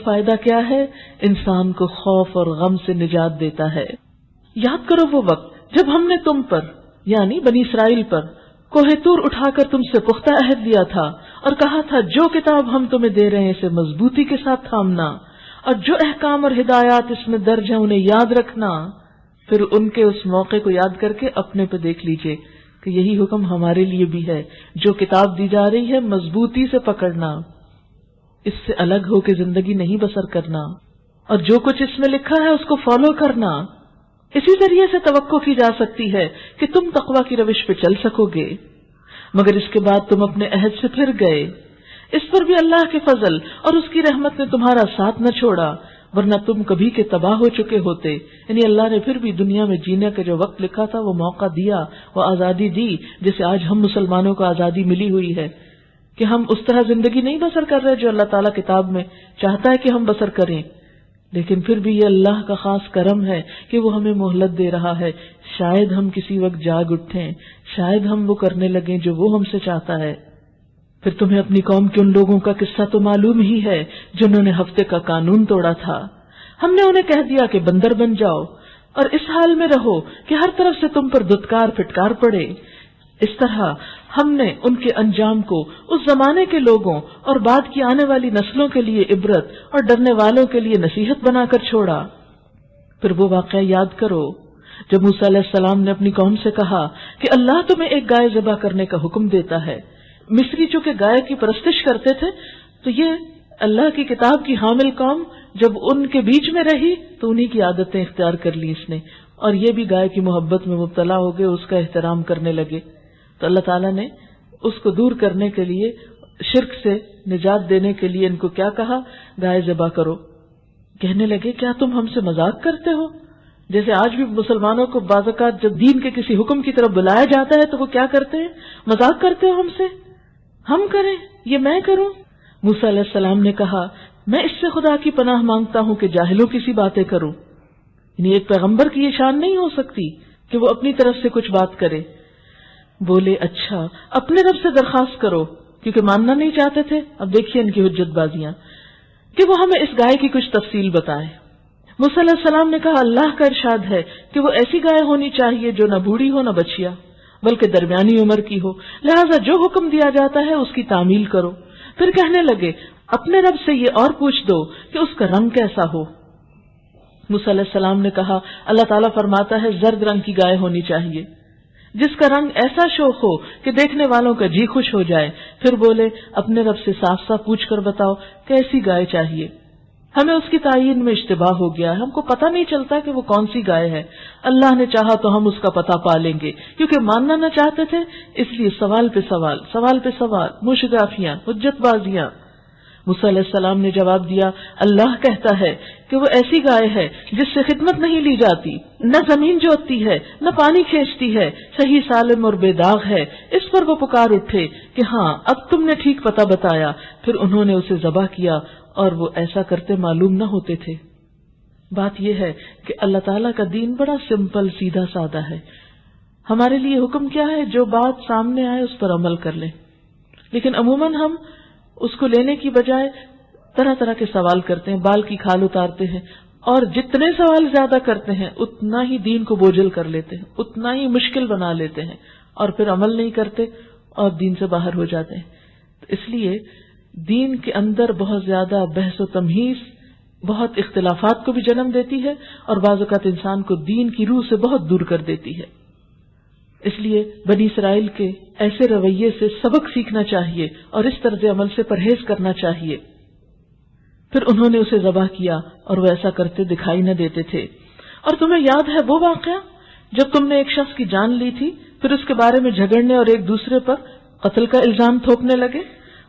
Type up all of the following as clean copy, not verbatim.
فائدہ کیا ہے؟ انسان کو خوف اور غم سے نجات دیتا ہے۔ یاد کرو وہ وقت جب ہم نے تم پر یعنی بنی اسرائیل پر کوہ طور اٹھا کر تم سے پختہ عہد لیا تھا اور کہا تھا جو کتاب ہم تمہیں دے رہے ہیں اسے مضبوطی کے ساتھ تھامنا اور جو احکام اور ہدایات اس میں درج ہیں انہیں یاد رکھنا۔ پھر ان کے اس موقع کو یاد کر کے اپنے پہ دیکھ لیجئے کہ یہی حکم ہمارے لیے بھی ہے۔ جو کتاب دی جا رہی ہے مضبوطی سے پکڑنا، اس سے الگ ہو کے زندگی نہیں بسر کرنا، اور جو کچھ اس میں لکھا ہے اس کو فالو کرنا۔ اسی ذریعے سے توقع کی جا سکتی ہے کہ تم تقویٰ کی روش پہ چل سکو گے، مگر اس کے بعد تم اپنے عہد سے پھر گئے۔ اس پر بھی اللہ کے فضل اور اس کی رحمت نے تمہارا ساتھ نہ چھوڑا، ورنہ تم کبھی کے تباہ ہو چکے ہوتے۔ یعنی اللہ نے پھر بھی دنیا میں جینے کا جو وقت لکھا تھا وہ موقع دیا، وہ آزادی دی، جیسے آج ہم مسلمانوں کو آزادی ملی ہوئی ہے کہ ہم اس طرح زندگی نہیں بسر کر رہے جو اللہ تعالیٰ کتاب میں چاہتا ہے کہ ہم بسر کریں، لیکن پھر بھی یہ اللہ کا خاص کرم ہے کہ وہ ہمیں مہلت دے رہا ہے۔ شاید ہم کسی وقت جاگ اٹھیں، شاید ہم وہ کرنے لگیں جو وہ ہم سے چاہتا ہے۔ پھر تمہیں اپنی قوم کے ان لوگوں کا قصہ تو معلوم ہی ہے جنہوں نے ہفتے کا قانون توڑا تھا۔ ہم نے انہیں کہہ دیا کہ بندر بن جاؤ اور اس حال میں رہو کہ ہر طرف سے تم پر دھتکار پھٹکار پڑے۔ اس طرح ہم نے ان کے انجام کو اس زمانے کے لوگوں اور بعد کی آنے والی نسلوں کے لیے عبرت اور ڈرنے والوں کے لیے نصیحت بنا کر چھوڑا۔ پھر وہ واقعہ یاد کرو جب موسیٰ علیہ السلام نے اپنی قوم سے کہا کہ اللہ تمہیں ایک گائے ذبح کرنے کا حکم دیتا ہے۔ مصری چونکہ گائے کی پرستش کرتے تھے، تو یہ اللہ کی کتاب کی حامل قوم جب ان کے بیچ میں رہی تو انہی کی عادتیں اختیار کر لی اس نے، اور یہ بھی گائے کی محبت میں مبتلا ہو گئے، اس کا احترام کرنے لگے۔ تو اللہ تعالیٰ نے اس کو دور کرنے کے لیے، شرک سے نجات دینے کے لیے ان کو کیا کہا؟ گائے ذبح کرو۔ کہنے لگے کیا تم ہم سے مذاق کرتے ہو؟ جیسے آج بھی مسلمانوں کو بعض اوقات جب دین کے کسی حکم کی طرف بلایا جاتا ہے تو وہ کیا کرتے ہیں؟ مذاق کرتے ہو ہم سے، ہم کریں یہ میں کروں؟ موسیٰ علیہ السلام نے کہا میں اس سے خدا کی پناہ مانگتا ہوں کہ جاہلوں کی سی باتیں کروں۔ یعنی ایک پیغمبر کی یہ شان نہیں ہو سکتی کہ وہ اپنی طرف سے کچھ بات کرے۔ بولے اچھا اپنے رب سے درخواست کرو، کیونکہ ماننا نہیں چاہتے تھے۔ اب دیکھیے ان کی حجت بازیاں کہ وہ ہمیں اس گائے کی کچھ تفصیل بتائے۔ موسیٰ علیہ السلام نے کہا اللہ کا ارشاد ہے کہ وہ ایسی گائے ہونی چاہیے جو نہ بوڑھی ہو نہ بچیا، بلکہ درمیانی عمر کی ہو، لہذا جو حکم دیا جاتا ہے اس کی تعمیل کرو۔ پھر کہنے لگے اپنے رب سے یہ اور پوچھ دو کہ اس کا رنگ کیسا ہو۔ موسیٰ علیہ السلام نے کہا اللہ تعالیٰ فرماتا ہے زرد رنگ کی گائے ہونی چاہیے جس کا رنگ ایسا شوخ ہو کہ دیکھنے والوں کا جی خوش ہو جائے۔ پھر بولے اپنے رب سے صاف صاف پوچھ کر بتاؤ کیسی گائے چاہیے۔ ہمیں اس کی تعین میں اشتباہ ہو گیا ہے، ہم کو پتہ نہیں چلتا کہ وہ کون سی گائے ہے۔ اللہ نے چاہا تو ہم اس کا پتہ پا لیں گے، کیونکہ ماننا نہ چاہتے تھے، اس لیے سوال پہ سوال، سوال پہ سوال، مشگافیاں، حجت بازیاں۔ موسیٰ علیہ السلام نے جواب دیا اللہ کہتا ہے کہ وہ ایسی گائے ہے جس سے خدمت نہیں لی جاتی، نہ زمین جوتتی ہے نہ پانی کھینچتی ہے، صحیح سالم اور بے داغ ہے۔ اس پر وہ پکار اٹھے کہ ہاں اب تم نے ٹھیک پتہ بتایا۔ پھر انہوں نے اسے ذبح کیا اور وہ ایسا کرتے معلوم نہ ہوتے تھے۔ بات یہ ہے کہ اللہ تعالیٰ کا دین بڑا سمپل سیدھا سادہ ہے۔ ہمارے لیے حکم کیا ہے؟ جو بات سامنے آئے اس پر عمل کر لیں، لیکن عموماً ہم اس کو لینے کی بجائے طرح طرح کے سوال کرتے ہیں، بال کی کھال اتارتے ہیں، اور جتنے سوال زیادہ کرتے ہیں اتنا ہی دین کو بوجھل کر لیتے ہیں، اتنا ہی مشکل بنا لیتے ہیں، اور پھر عمل نہیں کرتے اور دین سے باہر ہو جاتے ہیں۔ اس لیے دین کے اندر بہت زیادہ بحث و تمہیز بہت اختلافات کو بھی جنم دیتی ہے، اور بعض اوقات انسان کو دین کی روح سے بہت دور کر دیتی ہے۔ اس لیے بنی اسرائیل کے ایسے رویے سے سبق سیکھنا چاہیے اور اس طرز عمل سے پرہیز کرنا چاہیے۔ پھر انہوں نے اسے ذبح کیا اور وہ ایسا کرتے دکھائی نہ دیتے تھے۔ اور تمہیں یاد ہے وہ واقعہ جب تم نے ایک شخص کی جان لی تھی، پھر اس کے بارے میں جھگڑنے اور ایک دوسرے پر قتل کا الزام تھوپنے لگے،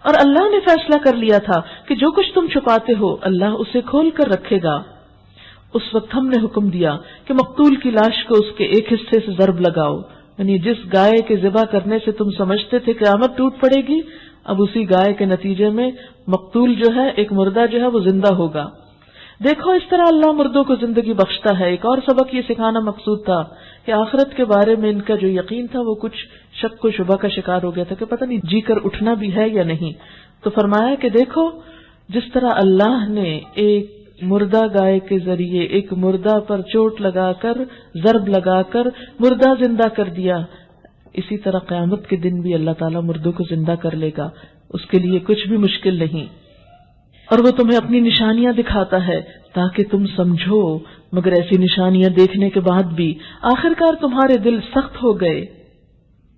اور اللہ نے فیصلہ کر لیا تھا کہ جو کچھ تم چھپاتے ہو اللہ اسے کھول کر رکھے گا۔ اس وقت ہم نے حکم دیا کہ مقتول کی لاش کو اس کے ایک حصے سے ضرب لگاؤ، یعنی جس گائے کے ذبح کرنے سے تم سمجھتے تھے قیامت ٹوٹ پڑے گی، اب اسی گائے کے نتیجے میں مقتول جو ہے، ایک مردہ جو ہے وہ زندہ ہوگا۔ دیکھو اس طرح اللہ مردوں کو زندگی بخشتا ہے۔ ایک اور سبق یہ سکھانا مقصود تھا کہ آخرت کے بارے میں ان کا جو یقین تھا وہ کچھ شک و شبہ کا شکار ہو گیا تھا کہ پتہ نہیں جی کر اٹھنا بھی ہے یا نہیں۔ تو فرمایا کہ دیکھو جس طرح اللہ نے ایک مردہ گائے کے ذریعے ایک مردہ پر چوٹ لگا کر ضرب لگا کر مردہ زندہ کر دیا، اسی طرح قیامت کے دن بھی اللہ تعالیٰ مردوں کو زندہ کر لے گا، اس کے لیے کچھ بھی مشکل نہیں، اور وہ تمہیں اپنی نشانیاں دکھاتا ہے تاکہ تم سمجھو، مگر ایسی نشانیاں دیکھنے کے بعد بھی آخرکار تمہارے دل سخت ہو گئے،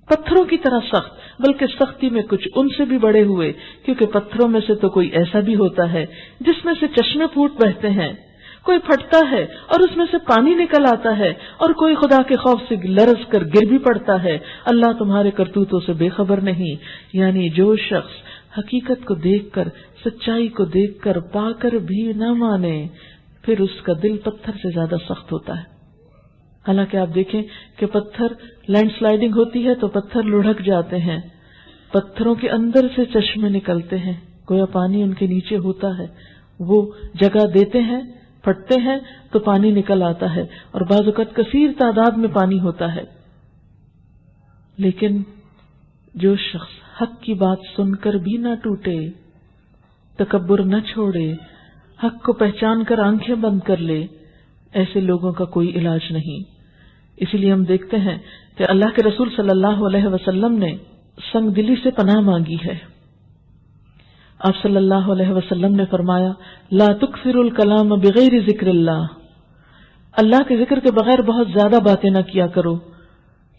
پتھروں کی طرح سخت، بلکہ سختی میں کچھ ان سے بھی بڑے ہوئے، کیونکہ پتھروں میں سے تو کوئی ایسا بھی ہوتا ہے جس میں سے چشمے پھوٹ بہتے ہیں، کوئی پھٹتا ہے اور اس میں سے پانی نکل آتا ہے، اور کوئی خدا کے خوف سے لرز کر گر بھی پڑتا ہے، اللہ تمہارے کرتوتوں سے بے خبر نہیں۔ یعنی جو شخص حقیقت کو دیکھ کر، سچائی کو دیکھ کر، پا کر بھی نہ مانے، پھر اس کا دل پتھر سے زیادہ سخت ہوتا ہے۔ حالانکہ آپ دیکھیں کہ پتھر لینڈ سلائیڈنگ ہوتی ہے تو پتھر لڑھک جاتے ہیں، پتھروں کے اندر سے چشمے نکلتے ہیں، گویا پانی ان کے نیچے ہوتا ہے، وہ جگہ دیتے ہیں، پھٹتے ہیں تو پانی نکل آتا ہے، اور بعض اوقات کثیر تعداد میں پانی ہوتا ہے۔ لیکن جو شخص حق کی بات سن کر بھی نہ ٹوٹے، تکبر نہ چھوڑے، حق کو پہچان کر آنکھیں بند کر لے، ایسے لوگوں کا کوئی علاج نہیں۔ اسی لیے ہم دیکھتے ہیں کہ اللہ کے رسول صلی اللہ علیہ وسلم نے سنگ دلی سے پناہ مانگی ہے۔ آپ صلی اللہ علیہ وسلم نے فرمایا، لا تکثروا الکلام بغیر ذکر اللہ، اللہ کے ذکر کے بغیر بہت زیادہ باتیں نہ کیا کرو۔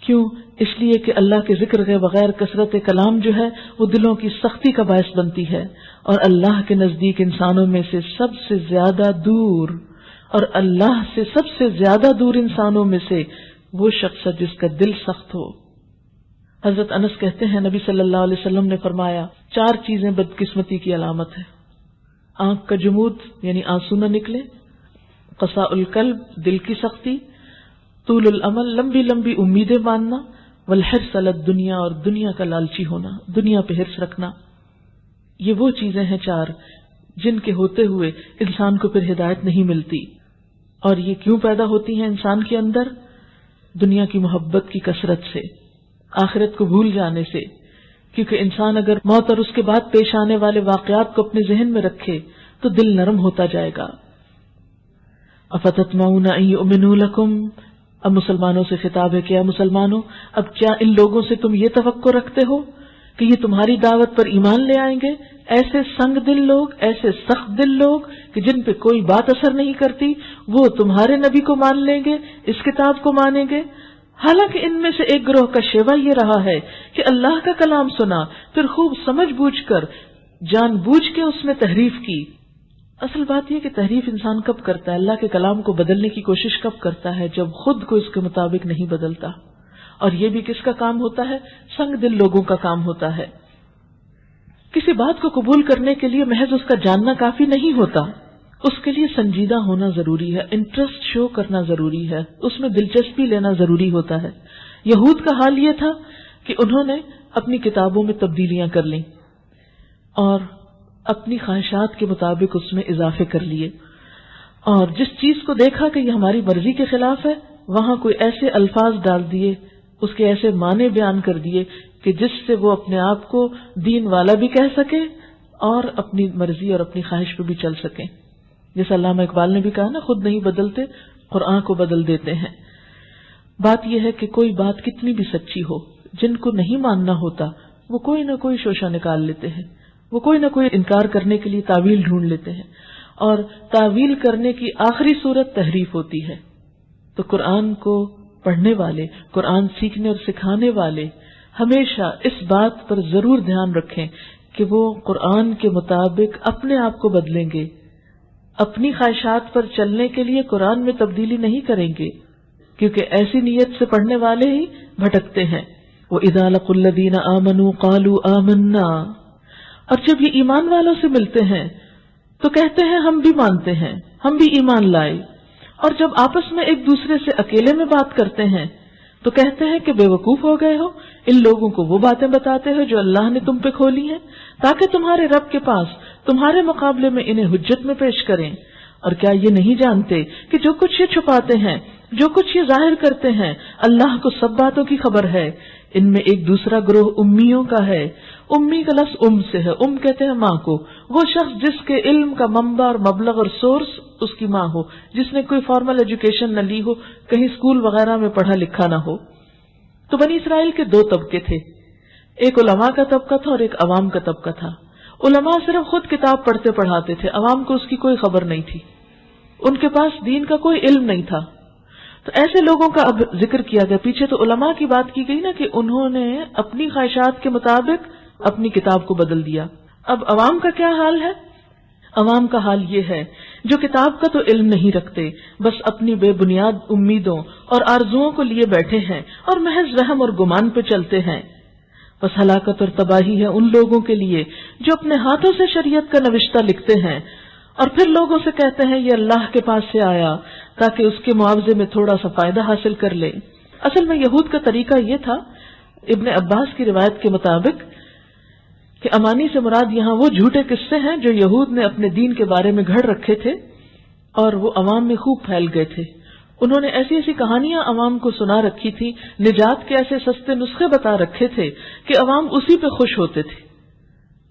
کیوں؟ اس لیے کہ اللہ کے ذکر کے بغیر کثرت کلام جو ہے وہ دلوں کی سختی کا باعث بنتی ہے، اور اللہ کے نزدیک انسانوں میں سے سب سے زیادہ دور، اور اللہ سے سب سے زیادہ دور انسانوں میں سے وہ شخص ہے جس کا دل سخت ہو۔ حضرت انس کہتے ہیں نبی صلی اللہ علیہ وسلم نے فرمایا، 4 چیزیں بدقسمتی کی علامت ہے، آنکھ کا جمود یعنی آنسو نہ نکلے، قساء القلب دل کی سختی، طول العمل لمبی لمبی امیدیں باندھنا، والحرص علی الدنیا اور دنیا کا لالچی ہونا، دنیا پہ حرص رکھنا۔ یہ وہ چیزیں ہیں 4 جن کے ہوتے ہوئے انسان کو پھر ہدایت نہیں ملتی۔ اور یہ کیوں پیدا ہوتی ہیں انسان کے اندر؟ دنیا کی محبت کی کثرت سے، آخرت کو بھول جانے سے، کیونکہ انسان اگر موت اور اس کے بعد پیش آنے والے واقعات کو اپنے ذہن میں رکھے تو دل نرم ہوتا جائے گا۔ افتطمعون ان یؤمنوا لکم، اب مسلمانوں سے خطاب ہے کہ اے مسلمانوں، اب کیا ان لوگوں سے تم یہ توقع رکھتے ہو کہ یہ تمہاری دعوت پر ایمان لے آئیں گے؟ ایسے سنگ دل لوگ، ایسے سخت دل لوگ کہ جن پہ کوئی بات اثر نہیں کرتی، وہ تمہارے نبی کو مان لیں گے، اس کتاب کو مانیں گے؟ حالانکہ ان میں سے ایک گروہ کا شیوا یہ رہا ہے کہ اللہ کا کلام سنا، پھر خوب سمجھ بوجھ کر جان بوجھ کے اس میں تحریف کی۔ اصل بات یہ کہ تحریف انسان کب کرتا ہے؟ اللہ کے کلام کو بدلنے کی کوشش کب کرتا ہے؟ جب خود کو اس کے مطابق نہیں بدلتا۔ اور یہ بھی کس کا کام ہوتا ہے؟ سنگ دل لوگوں کا کام ہوتا ہے۔ کسی بات کو قبول کرنے کے لیے محض اس کا جاننا کافی نہیں ہوتا، اس کے لیے سنجیدہ ہونا ضروری ہے، انٹرسٹ شو کرنا ضروری ہے، اس میں دلچسپی لینا ضروری ہوتا ہے۔ یہود کا حال یہ تھا کہ انہوں نے اپنی کتابوں میں تبدیلیاں کر لیں اور اپنی خواہشات کے مطابق اس میں اضافے کر لیے، اور جس چیز کو دیکھا کہ یہ ہماری مرضی کے خلاف ہے، وہاں کوئی ایسے الفاظ ڈال دیے، اس کے ایسے معنی بیان کر دیے کہ جس سے وہ اپنے آپ کو دین والا بھی کہہ سکے اور اپنی مرضی اور اپنی خواہش پہ بھی چل سکیں۔ جیسا علامہ اقبال نے بھی کہا نا، خود نہیں بدلتے قرآن کو بدل دیتے ہیں۔ بات یہ ہے کہ کوئی بات کتنی بھی سچی ہو، جن کو نہیں ماننا ہوتا وہ کوئی نہ کوئی شوشہ نکال لیتے ہیں، وہ کوئی نہ کوئی انکار کرنے کے لیے تعویل ڈھونڈ لیتے ہیں، اور تعویل کرنے کی آخری صورت تحریف ہوتی ہے۔ تو قرآن کو پڑھنے والے، قرآن سیکھنے اور سکھانے والے ہمیشہ اس بات پر ضرور دھیان رکھیں کہ وہ قرآن کے مطابق اپنے آپ کو بدلیں گے، اپنی خواہشات پر چلنے کے لیے قرآن میں تبدیلی نہیں کریں گے، کیونکہ ایسی نیت سے پڑھنے والے ہی بھٹکتے ہیں۔ وَإِذَا لَقُوا الَّذِينَ آمَنُوا قَالُوا آمَنَّا، اور جب یہ ایمان والوں سے ملتے ہیں تو کہتے ہیں ہم بھی مانتے ہیں، ہم بھی ایمان لائے، اور جب آپس میں ایک دوسرے سے اکیلے میں بات کرتے ہیں تو کہتے ہیں کہ بے وقوف ہو گئے ہو، ان لوگوں کو وہ باتیں بتاتے ہو جو اللہ نے تم پہ کھولی ہیں تاکہ تمہارے رب کے پاس تمہارے مقابلے میں انہیں حجت میں پیش کریں۔ اور کیا یہ نہیں جانتے کہ جو کچھ یہ چھپاتے ہیں، جو کچھ یہ ظاہر کرتے ہیں، اللہ کو سب باتوں کی خبر ہے۔ ان میں ایک دوسرا گروہ امیوں کا ہے، امی کا لفظ سے ہے، کہتے ہیں ماں کو، وہ شخص جس کے علم کا منبع اور مبلغ اور سورس اس کی ماں ہو، جس نے کوئی فارمل ایجوکیشن نہ لی ہو، کہیں اسکول وغیرہ میں پڑھا لکھا نہ ہو۔ تو بنی اسرائیل کے دو طبقے تھے، ایک علماء کا طبقہ تھا اور ایک عوام کا طبقہ تھا۔ علماء صرف خود کتاب پڑھتے پڑھاتے تھے، عوام کو اس کی کوئی خبر نہیں تھی، ان کے پاس دین کا کوئی علم نہیں تھا۔ تو ایسے لوگوں کا اب ذکر کیا گیا۔ پیچھے تو علماء کی بات کی گئی نا کہ انہوں نے اپنی خواہشات کے مطابق اپنی کتاب کو بدل دیا۔ اب عوام کا کیا حال ہے؟ عوام کا حال یہ ہے جو کتاب کا تو علم نہیں رکھتے، بس اپنی بے بنیاد امیدوں اور آرزوؤں کو لیے بیٹھے ہیں اور محض وہم اور گمان پہ چلتے ہیں۔ بس ہلاکت اور تباہی ہے ان لوگوں کے لیے جو اپنے ہاتھوں سے شریعت کا نوشتہ لکھتے ہیں اور پھر لوگوں سے کہتے ہیں یہ اللہ کے پاس سے آیا تاکہ اس کے معاوضے میں تھوڑا سا فائدہ حاصل کر لے۔ اصل میں یہود کا طریقہ یہ تھا، ابن عباس کی روایت کے مطابق، کہ امانی سے مراد یہاں وہ جھوٹے قصے ہیں جو یہود نے اپنے دین کے بارے میں گھڑ رکھے تھے اور وہ عوام میں خوب پھیل گئے تھے۔ انہوں نے ایسی ایسی کہانیاں عوام کو سنا رکھی تھی، نجات کے ایسے سستے نسخے بتا رکھے تھے کہ عوام اسی پہ خوش ہوتے تھے،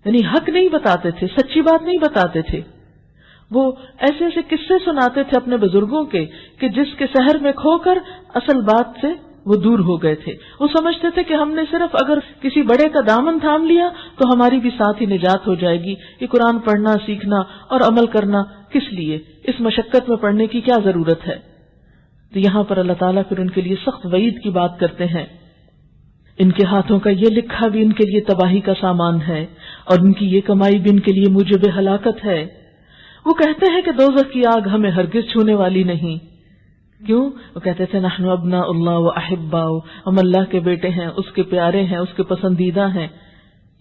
یعنی حق نہیں بتاتے تھے، سچی بات نہیں بتاتے تھے۔ وہ ایسے ایسے قصے سناتے تھے اپنے بزرگوں کے کہ جس کے سحر میں کھو کر اصل بات سے وہ دور ہو گئے تھے۔ وہ سمجھتے تھے کہ ہم نے صرف اگر کسی بڑے کا دامن تھام لیا تو ہماری بھی ساتھ ہی نجات ہو جائے گی، یہ قرآن پڑھنا، سیکھنا اور عمل کرنا کس لیے، اس مشقت میں پڑھنے کی کیا ضرورت ہے۔ تو یہاں پر اللہ تعالیٰ پھر ان کے لیے سخت وعید کی بات کرتے ہیں، ان کے ہاتھوں کا یہ لکھا بھی ان کے لیے تباہی کا سامان ہے اور ان کی یہ کمائی بھی ان کے لیے موجب ہلاکت ہے۔ وہ کہتے ہیں کہ دوزخ کی آگ ہمیں ہرگز چھونے والی نہیں۔ کیوں؟ وہ کہتے تھے نحن ابناء اللہ و احباؤ، ہم اللہ کے بیٹے ہیں، اس کے پیارے ہیں، اس کے پسندیدہ ہیں،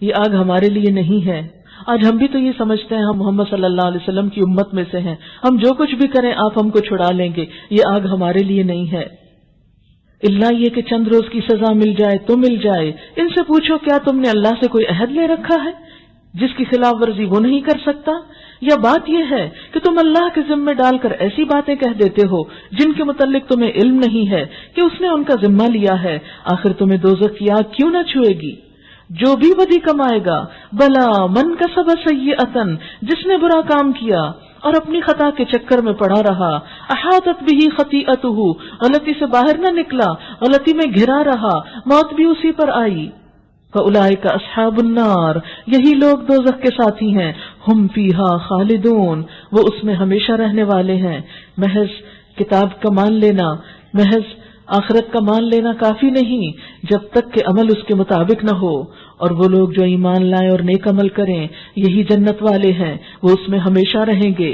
یہ آگ ہمارے لیے نہیں ہے۔ آج ہم بھی تو یہ سمجھتے ہیں ہم محمد صلی اللہ علیہ وسلم کی امت میں سے ہیں، ہم جو کچھ بھی کریں آپ ہم کو چھڑا لیں گے، یہ آگ ہمارے لیے نہیں ہے۔ اللہ یہ کہ چند روز کی سزا مل جائے تو مل جائے۔ ان سے پوچھو کیا تم نے اللہ سے کوئی عہد لے رکھا ہے جس کی خلاف ورزی وہ نہیں کر سکتا؟ یا بات یہ ہے کہ تم اللہ کے ذمہ ڈال کر ایسی باتیں کہہ دیتے ہو جن کے متعلق تمہیں علم نہیں ہے کہ اس نے ان کا ذمہ لیا ہے، آخر تمہیں دوزخ کی آگ کیوں نہ چھوئے گی؟ جو بھی بدی کمائے گا، بلا من کسب سیئۃ، جس نے برا کام کیا اور اپنی خطا کے چکر میں پڑا رہا، احاطت بہ خطیئتہ، غلطی سے باہر نہ نکلا، غلطی میں گھرا رہا، موت بھی اسی پر آئی، فاولئک اصحاب النار، یہی لوگ دوزخ کے ساتھی ہیں، ہم فیہا خالدون، وہ اس میں ہمیشہ رہنے والے ہیں۔ محض کتاب کا مان لینا، محض آخرت کا مان لینا کافی نہیں جب تک کہ عمل اس کے مطابق نہ ہو، اور وہ لوگ جو ایمان لائیں اور نیک عمل کریں یہی جنت والے ہیں، وہ اس میں ہمیشہ رہیں گے۔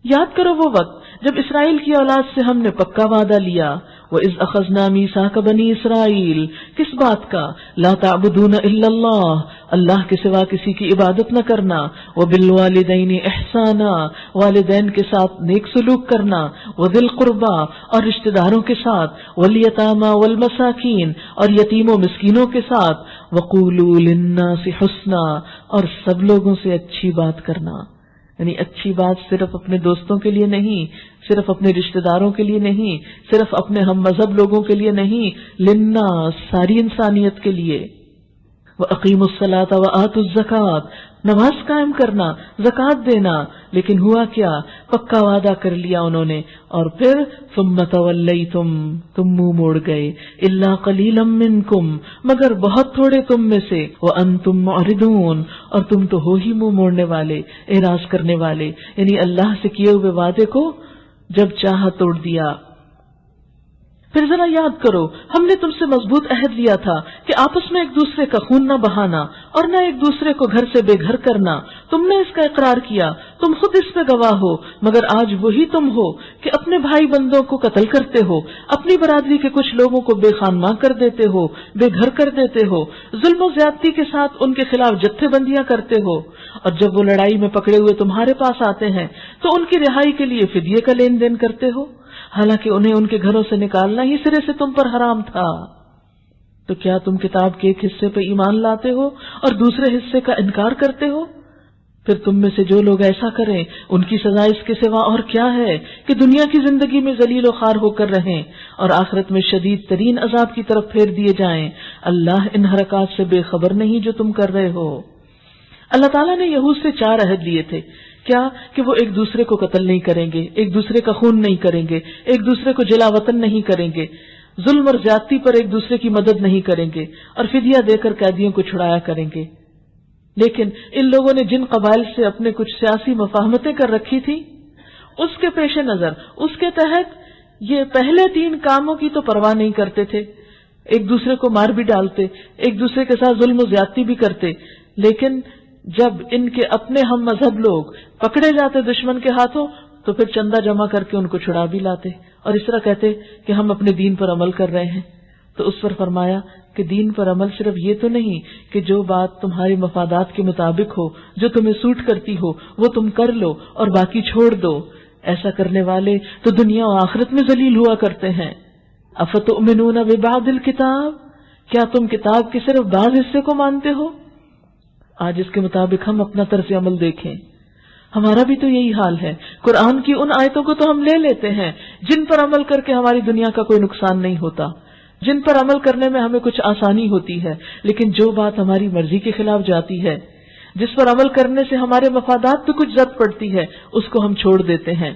یاد کرو وہ وقت جب اسرائیل کی اولاد سے ہم نے پکا وعدہ لیا، وَإِذْ أَخَذْنَا مِيثَاقَ بَنِي اسرائیل، کس بات کا؟ لا تعبدون الا اللہ، اللہ کے سوا کسی کی عبادت نہ کرنا، وَبِالْوَالِدَيْنِ إِحْسَانًا، والدین کے ساتھ نیک سلوک کرنا، وَذِي الْقُرْبَى، اور رشتہ داروں کے ساتھ، وَالْيَتَامَى وَالْمَسَاكِينِ، اور یتیموں مسکینوں کے ساتھ، وَقُولُوا لِلنَّاسِ حُسْنًا، اور سب لوگوں سے اچھی بات کرنا، یعنی اچھی بات صرف اپنے دوستوں کے لیے نہیں، صرف اپنے رشتہ داروں کے لیے نہیں، صرف اپنے ہم مذہب لوگوں کے لیے نہیں، للناس، ساری انسانیت کے لیے۔ وَأَقِيمُوا الصَّلَاةَ وَآتُوا الزَّكَاةَ، نماز قائم کرنا، زکوٰۃ دینا، لیکن ہوا کیا؟ پکا وعدہ کر لیا انہوں نے، اور پھر ثُمَّ تَوَلَّيْتُمْ، تم منہ موڑ گئے، إِلَّا قَلِيلًا مِّنكُمْ، مگر بہت تھوڑے تم میں سے، وَأَنتُمْ مُعْرِضُونَ، اور تم تو ہو ہی منہ موڑنے والے، اعراض کرنے والے، یعنی اللہ سے کیے ہوئے وعدے کو جب چاہا توڑ دیا۔ پھر ذرا یاد کرو، ہم نے تم سے مضبوط عہد لیا تھا کہ آپس میں ایک دوسرے کا خون نہ بہانا اور نہ ایک دوسرے کو گھر سے بے گھر کرنا، تم نے اس کا اقرار کیا، تم خود اس پہ گواہ ہو، مگر آج وہی تم ہو کہ اپنے بھائی بندوں کو قتل کرتے ہو، اپنی برادری کے کچھ لوگوں کو بے خانماں کر دیتے ہو، بے گھر کر دیتے ہو، ظلم و زیادتی کے ساتھ ان کے خلاف جتھے بندیاں کرتے ہو، اور جب وہ لڑائی میں پکڑے ہوئے تمہارے پاس آتے ہیں تو ان کی رہائی کے لیے فدیے کا لین دین کرتے ہو، حالانکہ انہیں ان کے گھروں سے نکالنا ہی سرے سے تم پر حرام تھا۔ تو کیا تم کتاب کے ایک حصے پہ ایمان لاتے ہو اور دوسرے حصے کا انکار کرتے ہو؟ پھر تم میں سے جو لوگ ایسا کریں ان کی سزا اس کے سوا اور کیا ہے کہ دنیا کی زندگی میں ذلیل و خوار ہو کر رہیں اور آخرت میں شدید ترین عذاب کی طرف پھیر دیے جائیں۔ اللہ ان حرکات سے بے خبر نہیں جو تم کر رہے ہو۔ اللہ تعالیٰ نے یہود سے 4 عہد لیے تھے، کیا کہ وہ ایک دوسرے کو قتل نہیں کریں گے، ایک دوسرے کا خون نہیں کریں گے، ایک دوسرے کو جلا وطن نہیں کریں گے، ظلم اور زیادتی پر ایک دوسرے کی مدد نہیں کریں گے، اور فدیہ دے کر قیدیوں کو چھڑایا کریں گے۔ لیکن ان لوگوں نے جن قبائل سے اپنے کچھ سیاسی مفاہمتیں کر رکھی تھی، اس کے پیش نظر اس کے تحت یہ پہلے 3 کاموں کی تو پرواہ نہیں کرتے تھے، ایک دوسرے کو مار بھی ڈالتے، ایک دوسرے کے ساتھ ظلم و زیادتی بھی کرتے، لیکن جب ان کے اپنے ہم مذہب لوگ پکڑے جاتے دشمن کے ہاتھوں تو پھر چندہ جمع کر کے ان کو چھڑا بھی لاتے اور اس طرح کہتے کہ ہم اپنے دین پر عمل کر رہے ہیں۔ تو اس پر فرمایا کہ دین پر عمل صرف یہ تو نہیں کہ جو بات تمہارے مفادات کے مطابق ہو، جو تمہیں سوٹ کرتی ہو وہ تم کر لو اور باقی چھوڑ دو۔ ایسا کرنے والے تو دنیا و آخرت میں ذلیل ہوا کرتے ہیں۔ افتؤمنون ببعض الکتاب، کیا تم کتاب کے صرف بعض حصے کو مانتے ہو؟ آج اس کے مطابق ہم اپنا طرز عمل دیکھیں، ہمارا بھی تو یہی حال ہے۔ قرآن کی ان آیتوں کو تو ہم لے لیتے ہیں جن پر عمل کر کے ہماری دنیا کا کوئی نقصان نہیں ہوتا، جن پر عمل کرنے میں ہمیں کچھ آسانی ہوتی ہے، لیکن جو بات ہماری مرضی کے خلاف جاتی ہے، جس پر عمل کرنے سے ہمارے مفادات پہ کچھ زد پڑتی ہے، اس کو ہم چھوڑ دیتے ہیں۔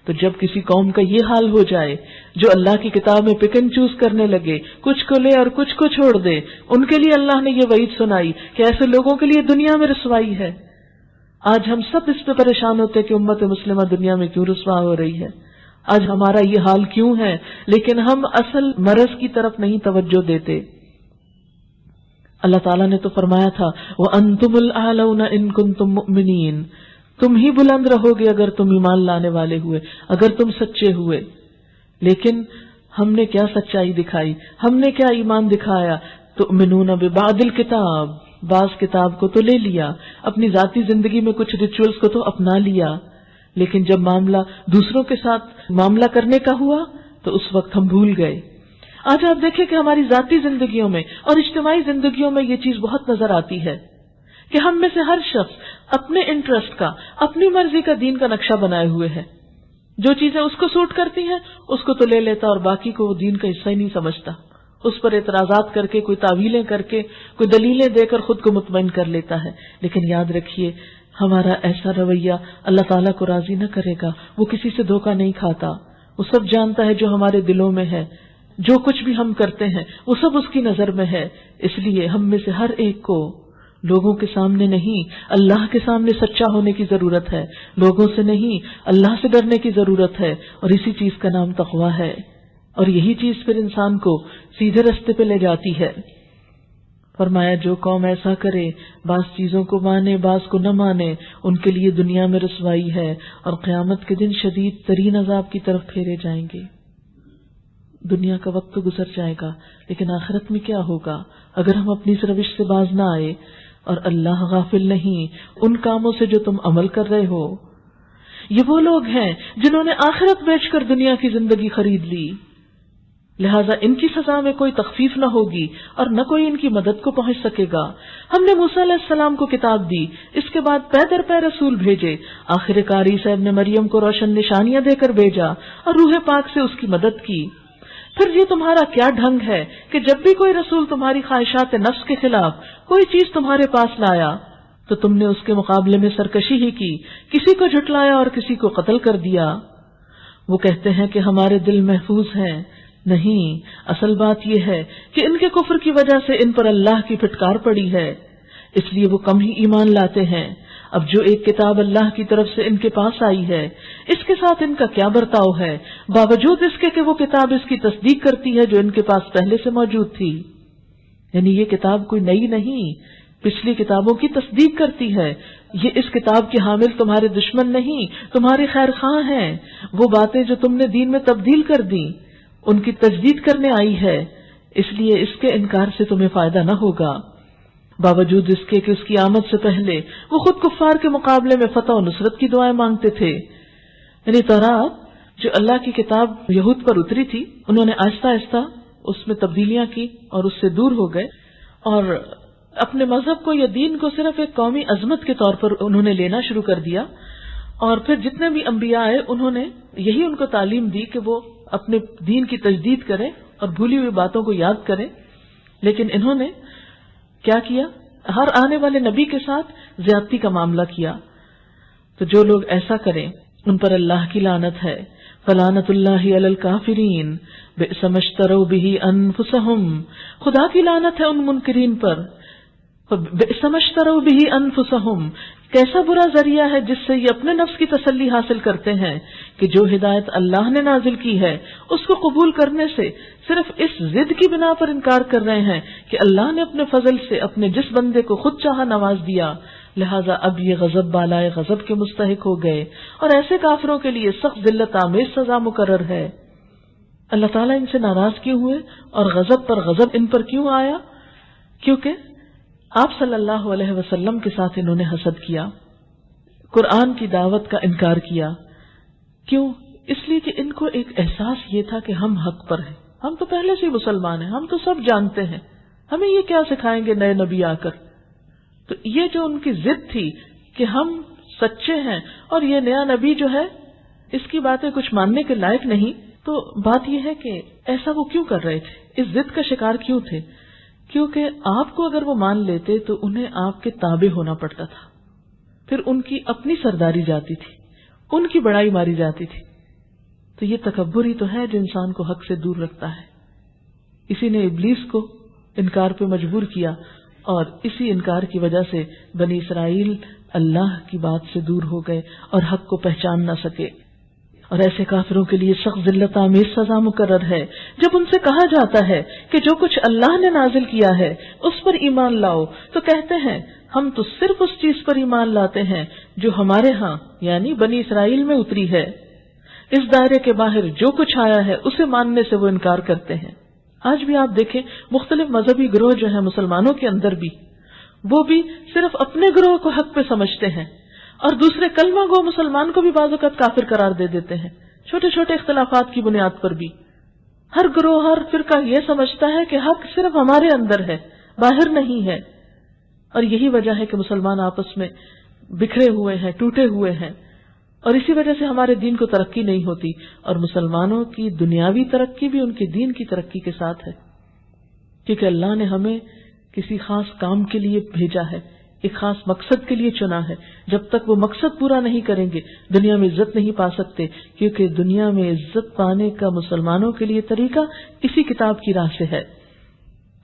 تو جب کسی قوم کا یہ حال ہو جائے جو اللہ کی کتاب میں پک اینڈ چوز کرنے لگے، کچھ کو لے اور کچھ کو چھوڑ دے، ان کے لیے اللہ نے یہ وعید سنائی کہ ایسے لوگوں کے لیے دنیا میں رسوائی ہے۔ آج ہم سب اس پہ پریشان ہوتے کہ امت مسلمہ دنیا میں کیوں رسوا ہو رہی ہے، آج ہمارا یہ حال کیوں ہے، لیکن ہم اصل مرض کی طرف نہیں توجہ دیتے۔ اللہ تعالیٰ نے تو فرمایا تھا وَأَنْتُمُ الْأَعْلَوْنَ إِن كُنتُم مُؤْمِنِينَ، تم ہی بلند رہو گے اگر تم ایمان لانے والے ہوئے، اگر تم سچے ہوئے۔ لیکن ہم نے کیا سچائی دکھائی، ہم نے کیا ایمان دکھایا؟ تؤمنون ببعض الکتاب، بعض کتاب کو تو لے لیا، اپنی ذاتی زندگی میں کچھ ریچولز کو تو اپنا لیا، لیکن جب معاملہ دوسروں کے ساتھ معاملہ کرنے کا ہوا تو اس وقت ہم بھول گئے۔ آج آپ دیکھیں کہ ہماری ذاتی زندگیوں میں اور اجتماعی زندگیوں میں یہ چیز بہت نظر آتی ہے کہ ہم میں سے ہر شخص اپنے انٹرسٹ کا، اپنی مرضی کا دین کا نقشہ بنائے ہوئے ہے۔ جو چیزیں اس کو سوٹ کرتی ہیں اس کو تو لے لیتا اور باقی کو وہ دین کا حصہ ہی نہیں سمجھتا، اس پر اعتراضات کر کے، کوئی تعویلیں کر کے، کوئی دلیلیں دے کر خود کو مطمئن کر لیتا ہے۔ لیکن یاد رکھیے ہمارا ایسا رویہ اللہ تعالیٰ کو راضی نہ کرے گا۔ وہ کسی سے دھوکہ نہیں کھاتا، وہ سب جانتا ہے جو ہمارے دلوں میں ہے، جو کچھ بھی ہم کرتے ہیں وہ سب اس کی نظر میں ہے۔ اس لیے ہم میں سے ہر ایک کو لوگوں کے سامنے نہیں اللہ کے سامنے سچا ہونے کی ضرورت ہے، لوگوں سے نہیں اللہ سے ڈرنے کی ضرورت ہے، اور اسی چیز کا نام تقویٰ ہے، اور یہی چیز پھر انسان کو سیدھے رستے پہ لے جاتی ہے۔ فرمایا جو قوم ایسا کرے، بعض چیزوں کو مانے بعض کو نہ مانے، ان کے لیے دنیا میں رسوائی ہے اور قیامت کے دن شدید ترین عذاب کی طرف پھیرے جائیں گے۔ دنیا کا وقت تو گزر جائے گا، لیکن آخرت میں کیا ہوگا اگر ہم اپنی اس روش سے باز نہ آئے؟ اور اللہ غافل نہیں ان کاموں سے جو تم عمل کر رہے ہو۔ یہ وہ لوگ ہیں جنہوں نے آخرت بیچ کر دنیا کی زندگی خرید لی، لہٰذا ان کی سزا میں کوئی تخفیف نہ ہوگی اور نہ کوئی ان کی مدد کو پہنچ سکے گا۔ ہم نے موسیٰ علیہ السلام کو کتاب دی، اس کے بعد پے در پے رسول بھیجے، آخر کار عیسیٰ ابن مریم کو روشن نشانیاں دے کر بھیجا اور روح پاک سے اس کی مدد کی۔ پھر یہ تمہارا کیا ڈھنگ ہے کہ جب بھی کوئی رسول تمہاری خواہشات نفس کے خلاف کوئی چیز تمہارے پاس لایا تو تم نے اس کے مقابلے میں سرکشی ہی کی، کسی کو جھٹلایا اور کسی کو قتل کر دیا۔ وہ کہتے ہیں کہ ہمارے دل محفوظ ہیں، نہیں، اصل بات یہ ہے کہ ان کے کفر کی وجہ سے ان پر اللہ کی پھٹکار پڑی ہے، اس لیے وہ کم ہی ایمان لاتے ہیں۔ اب جو ایک کتاب اللہ کی طرف سے ان کے پاس آئی ہے، اس کے ساتھ ان کا کیا برتاؤ ہے، باوجود اس کے کہ وہ کتاب اس کی تصدیق کرتی ہے جو ان کے پاس پہلے سے موجود تھی۔ یعنی یہ کتاب کوئی نئی نہیں، پچھلی کتابوں کی تصدیق کرتی ہے۔ یہ اس کتاب کے حامل تمہارے دشمن نہیں، تمہارے خیر خواہ ہیں۔ وہ باتیں جو تم نے دین میں تبدیل کر دی ان کی تجدید کرنے آئی ہے، اس لیے اس کے انکار سے تمہیں فائدہ نہ ہوگا، باوجود اس کے کہ اس کی آمد سے پہلے وہ خود کفار کے مقابلے میں فتح و نصرت کی دعائیں مانگتے تھے۔ یعنی تورات جو اللہ کی کتاب یہود پر اتری تھی، انہوں نے آہستہ آہستہ اس میں تبدیلیاں کی اور اس سے دور ہو گئے، اور اپنے مذہب کو یا دین کو صرف ایک قومی عظمت کے طور پر انہوں نے لینا شروع کر دیا، اور پھر جتنے بھی انبیاء آئے انہوں نے یہی ان کو تعلیم دی کہ وہ اپنے دین کی تجدید کریں اور بھولی ہوئی باتوں کو یاد کریں. لیکن انہوں نے کیا کیا؟ ہر آنے والے نبی کے ساتھ زیادتی کا معاملہ کیا. تو جو لوگ ایسا کریں ان پر اللہ کی لعنت ہے. فلعنت اللہ علی الکافرین بئس ما اشتروا بہ انفسہم، خدا کی لعنت ہے ان منکرین پر. بئس ما اشتروا بہ انفسہم، کیسا برا ذریعہ ہے جس سے یہ اپنے نفس کی تسلی حاصل کرتے ہیں کہ جو ہدایت اللہ نے نازل کی ہے اس کو قبول کرنے سے صرف اس ضد کی بنا پر انکار کر رہے ہیں کہ اللہ نے اپنے فضل سے اپنے جس بندے کو خود چاہا نواز دیا، لہٰذا اب یہ غضب بالائے غضب کے مستحق ہو گئے، اور ایسے کافروں کے لیے سخت ذلت آمیز سزا مقرر ہے. اللہ تعالیٰ ان سے ناراض کیوں ہوئے اور غضب پر غضب ان پر کیوں آیا؟ کیونکہ آپ صلی اللہ علیہ وسلم کے ساتھ انہوں نے حسد کیا، قرآن کی دعوت کا انکار کیا. کیوں؟ اس لیے کہ ان کو ایک احساس یہ تھا کہ ہم حق پر ہیں، ہم تو پہلے سے ہی مسلمان ہیں، ہم تو سب جانتے ہیں، ہمیں یہ کیا سکھائیں گے نئے نبی آ کر. تو یہ جو ان کی ضد تھی کہ ہم سچے ہیں اور یہ نیا نبی جو ہے اس کی باتیں کچھ ماننے کے لائق نہیں، تو بات یہ ہے کہ ایسا وہ کیوں کر رہے تھے، اس ضد کا شکار کیوں تھے؟ کیونکہ آپ کو اگر وہ مان لیتے تو انہیں آپ کے تابع ہونا پڑتا تھا، پھر ان کی اپنی سرداری جاتی تھی، ان کی بڑائی ماری جاتی تھی. تو یہ تکبر ہی تو ہے جو انسان کو حق سے دور رکھتا ہے. اسی نے ابلیس کو انکار پہ مجبور کیا، اور اسی انکار کی وجہ سے بنی اسرائیل اللہ کی بات سے دور ہو گئے اور حق کو پہچان نہ سکے. اور ایسے کافروں کے لیے سخت ذلت آمیز سزا مقرر ہے. جب ان سے کہا جاتا ہے کہ جو کچھ اللہ نے نازل کیا ہے اس پر ایمان لاؤ، تو کہتے ہیں ہم تو صرف اس چیز پر ایمان لاتے ہیں جو ہمارے ہاں یعنی بنی اسرائیل میں اتری ہے. اس دائرے کے باہر جو کچھ آیا ہے اسے ماننے سے وہ انکار کرتے ہیں. آج بھی آپ دیکھیں مختلف مذہبی گروہ جو ہیں مسلمانوں کے اندر بھی، وہ بھی صرف اپنے گروہ کو حق پہ سمجھتے ہیں، اور دوسرے کلمہ گو مسلمان کو بھی بعض اوقات کافر قرار دے دیتے ہیں، چھوٹے چھوٹے اختلافات کی بنیاد پر بھی. ہر گروہ، ہر فرقہ یہ سمجھتا ہے کہ حق صرف ہمارے اندر ہے، باہر نہیں ہے. اور یہی وجہ ہے کہ مسلمان آپس میں بکھرے ہوئے ہیں، ٹوٹے ہوئے ہیں، اور اسی وجہ سے ہمارے دین کو ترقی نہیں ہوتی. اور مسلمانوں کی دنیاوی ترقی بھی ان کے دین کی ترقی کے ساتھ ہے، کیونکہ اللہ نے ہمیں کسی خاص کام کے لیے بھیجا ہے، ایک خاص مقصد کے لیے چنا ہے. جب تک وہ مقصد پورا نہیں کریں گے دنیا میں عزت نہیں پا سکتے، کیونکہ دنیا میں عزت پانے کا مسلمانوں کے لیے طریقہ اسی کتاب کی راہ سے ہے.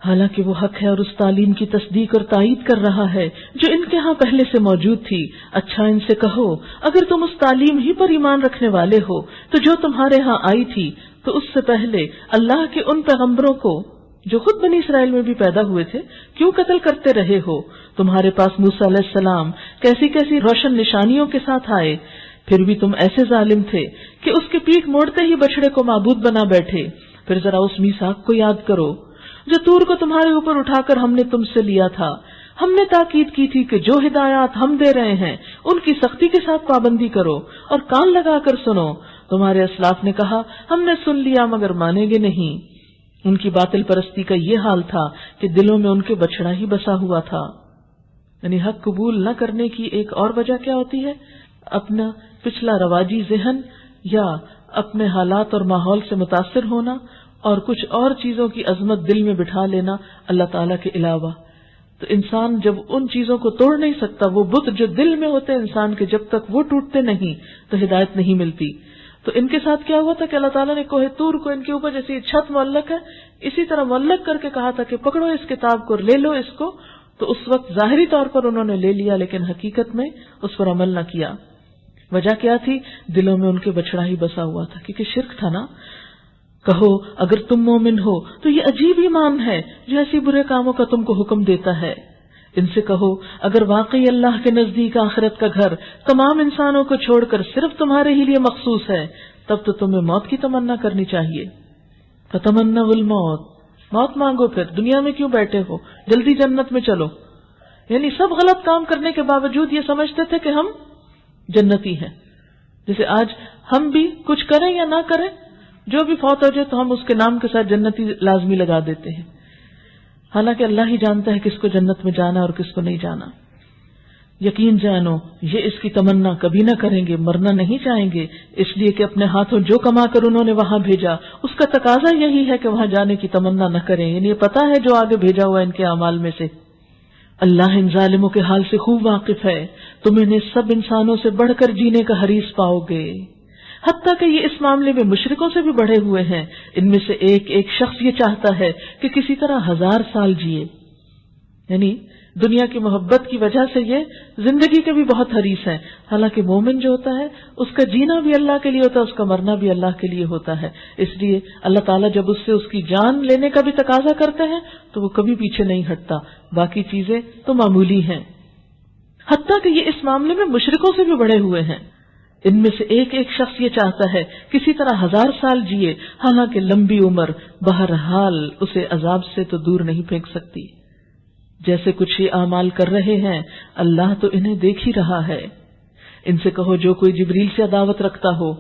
حالانکہ وہ حق ہے اور اس تعلیم کی تصدیق اور تائید کر رہا ہے جو ان کے ہاں پہلے سے موجود تھی. اچھا ان سے کہو اگر تم اس تعلیم ہی پر ایمان رکھنے والے ہو تو جو تمہارے ہاں آئی تھی تو اس سے پہلے اللہ کے ان پیغمبروں کو جو خود بنی اسرائیل میں بھی پیدا ہوئے تھے کیوں قتل کرتے رہے ہو؟ تمہارے پاس موسیٰ علیہ السلام کیسی کیسی روشن نشانیوں کے ساتھ آئے، پھر بھی تم ایسے ظالم تھے کہ اس کی پیٹھ موڑتے ہی بچڑے کو معبود بنا بیٹھے. پھر ذرا اس میثاق کو یاد کرو جو طور کو تمہارے اوپر اٹھا کر ہم نے تم سے لیا تھا. ہم نے تاکید کی تھی کہ جو ہدایات ہم دے رہے ہیں ان کی سختی کے ساتھ پابندی کرو اور کان لگا کر سنو. تمہارے اسلاف نے کہا ہم نے سن لیا مگر مانیں گے نہیں. ان کی باطل پرستی کا یہ حال تھا کہ دلوں میں ان کے بچڑا ہی بسا ہوا تھا. یعنی حق قبول نہ کرنے کی ایک اور وجہ کیا ہوتی ہے؟ اپنا پچھلا رواجی ذہن یا اپنے حالات اور ماحول سے متاثر ہونا اور کچھ اور چیزوں کی عظمت دل میں بٹھا لینا اللہ تعالیٰ کے علاوہ. تو انسان جب ان چیزوں کو توڑ نہیں سکتا، وہ بت جو دل میں ہوتے ہیں انسان کے، جب تک وہ ٹوٹتے نہیں تو ہدایت نہیں ملتی. تو ان کے ساتھ کیا ہوا تھا کہ اللہ تعالیٰ نے کوہ طور کو ان کے اوپر جیسی چھت معلق ہے اسی طرح معلق کر کے کہا تھا کہ پکڑو اس کتاب کو، لے لو اس کو. تو اس وقت ظاہری طور پر انہوں نے لے لیا لیکن حقیقت میں اس پر عمل نہ کیا. وجہ کیا تھی؟ دلوں میں ان کے بچڑا ہی بسا ہوا تھا، کیونکہ شرک تھا نا. کہو اگر تم مومن ہو تو یہ عجیب ایمان ہے جو ایسی برے کاموں کا تم کو حکم دیتا ہے. ان سے کہو اگر واقعی اللہ کے نزدیک آخرت کا گھر تمام انسانوں کو چھوڑ کر صرف تمہارے ہی لیے مخصوص ہے تب تو تمہیں موت کی تمنا کرنی چاہیے. فتمنوا الموت، موت مانگو، پھر دنیا میں کیوں بیٹھے ہو، جلدی جنت میں چلو. یعنی سب غلط کام کرنے کے باوجود یہ سمجھتے تھے کہ ہم جنتی ہیں. جیسے آج ہم بھی کچھ کریں یا نہ کریں، جو بھی فوت ہو جائے تو ہم اس کے نام کے ساتھ جنتی لازمی لگا دیتے ہیں. حالانکہ اللہ ہی جانتا ہے کس کو جنت میں جانا اور کس کو نہیں جانا۔ یقین جانو یہ اس کی تمنا کبھی نہ کریں گے، مرنا نہیں چاہیں گے، اس لیے کہ اپنے ہاتھوں جو کما کر انہوں نے وہاں بھیجا اس کا تقاضا یہی ہے کہ وہاں جانے کی تمنا نہ کریں، یعنی یہ پتا ہے جو آگے بھیجا ہوا ان کے اعمال میں سے۔ اللہ ان ظالموں کے حال سے خوب واقف ہے، تم انہیں سب انسانوں سے بڑھ کر جینے کا حریص پاؤ گے، حتیٰ کہ یہ اس معاملے میں مشرکوں سے بھی بڑھے ہوئے ہیں۔ ان میں سے ایک ایک شخص یہ چاہتا ہے کہ کسی طرح 1000 سال جیے، یعنی دنیا کی محبت کی وجہ سے یہ زندگی کے بھی بہت حریص ہیں، حالانکہ مومن جو ہوتا ہے اس کا جینا بھی اللہ کے لیے ہوتا ہے، اس کا مرنا بھی اللہ کے لیے ہوتا ہے۔ اس لیے اللہ تعالیٰ جب اس سے اس کی جان لینے کا بھی تقاضا کرتے ہیں تو وہ کبھی پیچھے نہیں ہٹتا، باقی چیزیں تو معمولی ہیں، حتیٰ کہ یہ اس معاملے میں مشرکوں سے بھی بڑھے ہوئے ہیں۔ ان میں سے ایک ایک شخص یہ چاہتا ہے کسی طرح 1000 سال جیے، حالانکہ لمبی عمر بہرحال اسے عذاب سے تو دور نہیں پھینک سکتی۔ جیسے کچھ یہ اعمال کر رہے ہیں اللہ تو انہیں دیکھ ہی رہا ہے۔ ان سے کہو جو کوئی جبریل سے عداوت رکھتا ہو،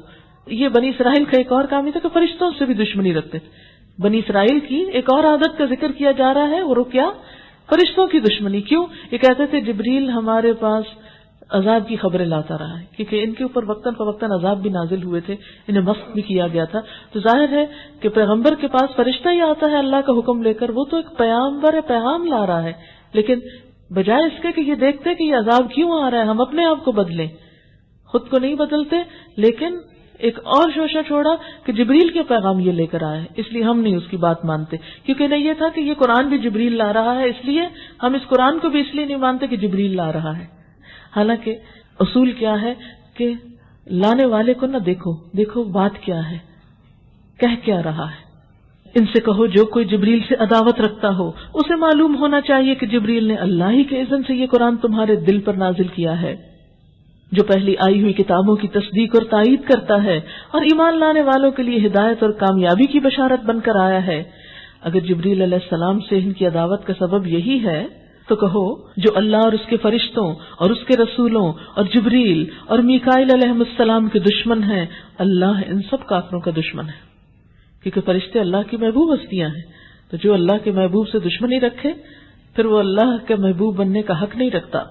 یہ بنی اسرائیل کا ایک اور کام یہ تھا کہ فرشتوں سے بھی دشمنی رکھتے تھے۔ بنی اسرائیل کی ایک اور عادت کا ذکر کیا جا رہا ہے، اور وہ کیا؟ فرشتوں کی دشمنی۔ کیوں؟ یہ کہتے تھے جبریل ہمارے پاس عذاب کی خبریں لاتا رہا ہے، کیونکہ ان کے اوپر وقتاً فوقتاً عذاب بھی نازل ہوئے تھے، انہیں مسخ بھی کیا گیا تھا۔ تو ظاہر ہے کہ پیغمبر کے پاس فرشتہ ہی آتا ہے اللہ کا حکم لے کر، وہ تو ایک پیغمبر ہے، پیغام لا رہا ہے، لیکن بجائے اس کے کہ یہ دیکھتے کہ یہ عذاب کیوں آ رہا ہے ہم اپنے آپ کو بدلیں، خود کو نہیں بدلتے، لیکن ایک اور شوشہ چھوڑا کہ جبریل کے پیغام یہ لے کر آیا ہے اس لیے ہم نہیں اس کی بات مانتے، کیونکہ نہیں یہ تھا کہ یہ قرآن بھی جبریل لا رہا ہے اس لیے ہم اس قرآن کو بھی اس لیے نہیں مانتے کہ جبریل لا رہا ہے۔ حالانکہ اصول کیا ہے کہ لانے والے کو نہ دیکھو بات کیا ہے، کہہ کیا رہا ہے۔ ان سے کہو جو کوئی جبریل سے عداوت رکھتا ہو اسے معلوم ہونا چاہیے کہ جبریل نے اللہ ہی کے اذن سے یہ قرآن تمہارے دل پر نازل کیا ہے، جو پہلی آئی ہوئی کتابوں کی تصدیق اور تائید کرتا ہے اور ایمان لانے والوں کے لیے ہدایت اور کامیابی کی بشارت بن کر آیا ہے۔ اگر جبریل علیہ السلام سے ان کی عداوت کا سبب یہی ہے تو کہو جو اللہ اور اس کے فرشتوں اور اس کے رسولوں اور جبریل اور میکائیل علیہ السلام کے دشمن ہیں، اللہ ان سب کافروں کا دشمن ہے، کیونکہ فرشتے اللہ کی محبوب ہستیاں ہیں، تو جو اللہ کے محبوب سے دشمنی رکھے پھر وہ اللہ کے محبوب بننے کا حق نہیں رکھتا۔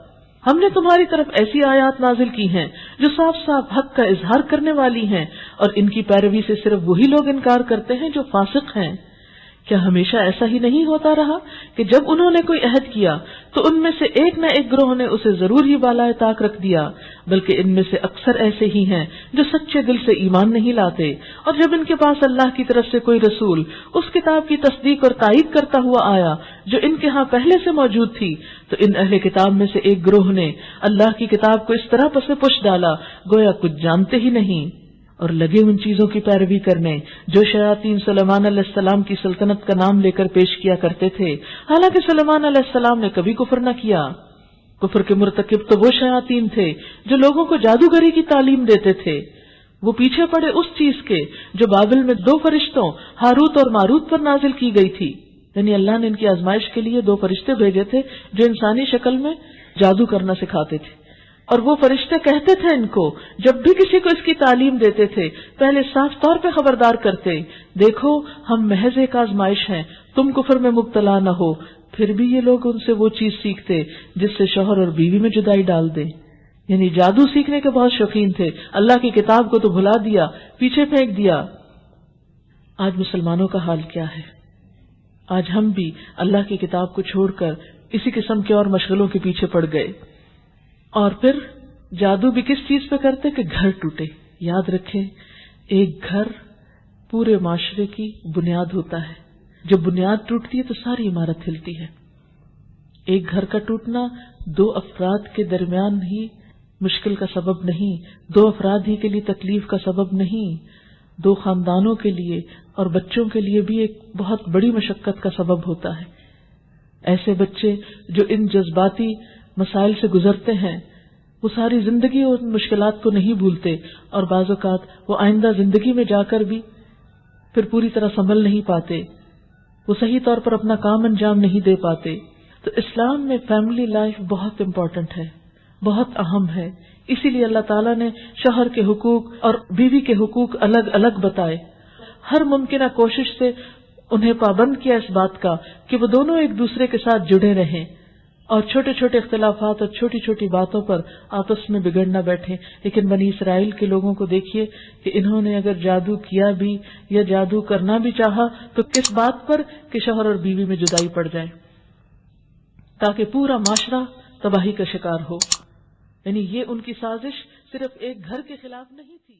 ہم نے تمہاری طرف ایسی آیات نازل کی ہیں جو صاف صاف حق کا اظہار کرنے والی ہیں، اور ان کی پیروی سے صرف وہی لوگ انکار کرتے ہیں جو فاسق ہیں۔ کیا ہمیشہ ایسا ہی نہیں ہوتا رہا کہ جب انہوں نے کوئی عہد کیا تو ان میں سے ایک نہ ایک گروہ نے اسے ضرور ہی بالائے طاق رکھ دیا، بلکہ ان میں سے اکثر ایسے ہی ہیں جو سچے دل سے ایمان نہیں لاتے، اور جب ان کے پاس اللہ کی طرف سے کوئی رسول اس کتاب کی تصدیق اور تائید کرتا ہوا آیا جو ان کے ہاں پہلے سے موجود تھی، تو ان اہل کتاب میں سے ایک گروہ نے اللہ کی کتاب کو اس طرح پس پش ڈالا گویا کچھ جانتے ہی نہیں، اور لگے ان چیزوں کی پیروی کرنے جو شیاطین سلیمان علیہ السلام کی سلطنت کا نام لے کر پیش کیا کرتے تھے، حالانکہ سلیمان علیہ السلام نے کبھی کفر نہ کیا۔ کفر کے مرتکب تو وہ شیاطین تھے جو لوگوں کو جادوگری کی تعلیم دیتے تھے، وہ پیچھے پڑے اس چیز کے جو بابل میں 2 فرشتوں ہاروت اور ماروت پر نازل کی گئی تھی، یعنی اللہ نے ان کی آزمائش کے لیے 2 فرشتے بھیجے تھے جو انسانی شکل میں جادو کرنا سکھاتے تھے، اور وہ فرشتے کہتے تھے ان کو جب بھی کسی کو اس کی تعلیم دیتے تھے پہلے صاف طور پہ خبردار کرتے، دیکھو ہم محض ایک آزمائش ہیں، تم کفر میں مبتلا نہ ہو۔ پھر بھی یہ لوگ ان سے وہ چیز سیکھتے جس سے شوہر اور بیوی میں جدائی ڈال دیں، یعنی جادو سیکھنے کے بہت شوقین تھے، اللہ کی کتاب کو تو بھلا دیا، پیچھے پھینک دیا۔ آج مسلمانوں کا حال کیا ہے؟ آج ہم بھی اللہ کی کتاب کو چھوڑ کر اسی قسم کے اور مشغلوں کے پیچھے پڑ گئے، اور پھر جادو بھی کس چیز پہ کرتے کہ گھر ٹوٹے۔ یاد رکھیں ایک گھر پورے معاشرے کی بنیاد ہوتا ہے، جب بنیاد ٹوٹتی ہے تو ساری عمارت ہلتی ہے۔ ایک گھر کا ٹوٹنا 2 افراد کے درمیان ہی مشکل کا سبب نہیں، 2 افراد ہی کے لیے تکلیف کا سبب نہیں، 2 خاندانوں کے لیے اور بچوں کے لیے بھی ایک بہت بڑی مشقت کا سبب ہوتا ہے۔ ایسے بچے جو ان جذباتی مسائل سے گزرتے ہیں وہ ساری زندگی ان مشکلات کو نہیں بھولتے، اور بعض اوقات وہ آئندہ زندگی میں جا کر بھی پھر پوری طرح سنبھل نہیں پاتے، وہ صحیح طور پر اپنا کام انجام نہیں دے پاتے۔ تو اسلام میں فیملی لائف بہت امپورٹنٹ ہے، بہت اہم ہے، اسی لیے اللہ تعالیٰ نے شوہر کے حقوق اور بیوی کے حقوق الگ الگ بتائے، ہر ممکنہ کوشش سے انہیں پابند کیا اس بات کا کہ وہ دونوں ایک دوسرے کے ساتھ جڑے رہیں اور چھوٹے چھوٹے اختلافات اور چھوٹی چھوٹی باتوں پر آپس میں بگڑ نہ بیٹھیں. لیکن بنی اسرائیل کے لوگوں کو دیکھیے کہ انہوں نے اگر جادو کیا بھی یا جادو کرنا بھی چاہا تو کس بات پر کہ شوہر اور بیوی میں جدائی پڑ جائے تاکہ پورا معاشرہ تباہی کا شکار ہو. یعنی یہ ان کی سازش صرف ایک گھر کے خلاف نہیں تھی.